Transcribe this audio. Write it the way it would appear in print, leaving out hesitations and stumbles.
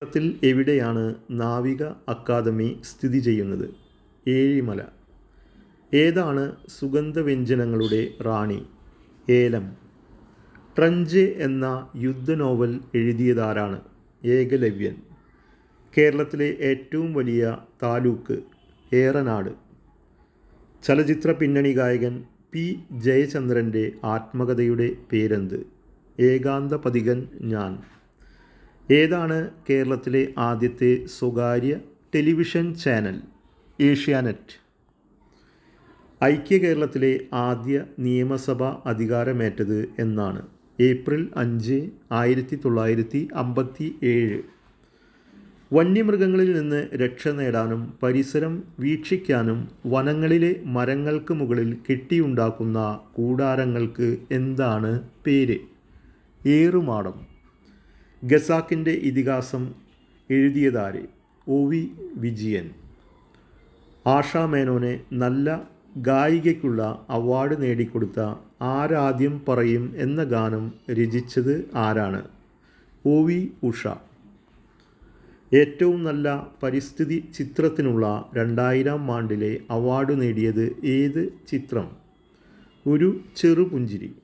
കേരളത്തിൽ എവിടെയാണ് നാവിക അക്കാദമി സ്ഥിതി ചെയ്യുന്നത്? ഏഴിമല. ഏതാണ് സുഗന്ധവ്യഞ്ജനങ്ങളുടെ റാണി? ഏലം. ട്രഞ്ച് എന്ന യുദ്ധനോവൽ എഴുതിയതാരാണ്? ഏകലവ്യൻ. കേരളത്തിലെ ഏറ്റവും വലിയ താലൂക്ക്? ഏറനാട്. ചലച്ചിത്ര പിന്നണി ഗായകൻ പി ജയചന്ദ്രൻ്റെ ആത്മകഥയുടെ പേരെന്ത്? ഏകാന്തപഥികൻ ഞാൻ. ഏതാണ് കേരളത്തിലെ ആദ്യത്തെ സ്വകാര്യ ടെലിവിഷൻ ചാനൽ? ഏഷ്യാനെറ്റ്. ഐക്യ കേരളത്തിലെ ആദ്യ നിയമസഭ അധികാരമേറ്റത് എന്നാണ്? ഏപ്രിൽ 5, 1957. വന്യമൃഗങ്ങളിൽ നിന്ന് രക്ഷ നേടാനും പരിസരം വീക്ഷിക്കാനും വനങ്ങളിലെ മരങ്ങൾക്ക് മുകളിൽ കെട്ടിയുണ്ടാക്കുന്ന കൂടാരങ്ങൾക്ക് എന്താണ് പേര്? ഏറുമാടം. ഖസാക്കിൻ്റെ ഇതിഹാസം എഴുതിയതാര്? ഒ. വി. വിജയൻ. ആഷാ മേനോന് നല്ല ഗായികയ്ക്കുള്ള അവാർഡ് നേടിക്കൊടുത്ത ആരാദ്യം പറയും എന്ന ഗാനം രചിച്ചത് ആരാണ്? ഒ. വി. ഉഷ. ഏറ്റവും നല്ല പരിസ്ഥിതി ചിത്രത്തിനുള്ള 2000 ആണ്ടിലെ അവാർഡ് നേടിയത് ഏത് ചിത്രം? ഒരു ചെറുപുഞ്ചിരി.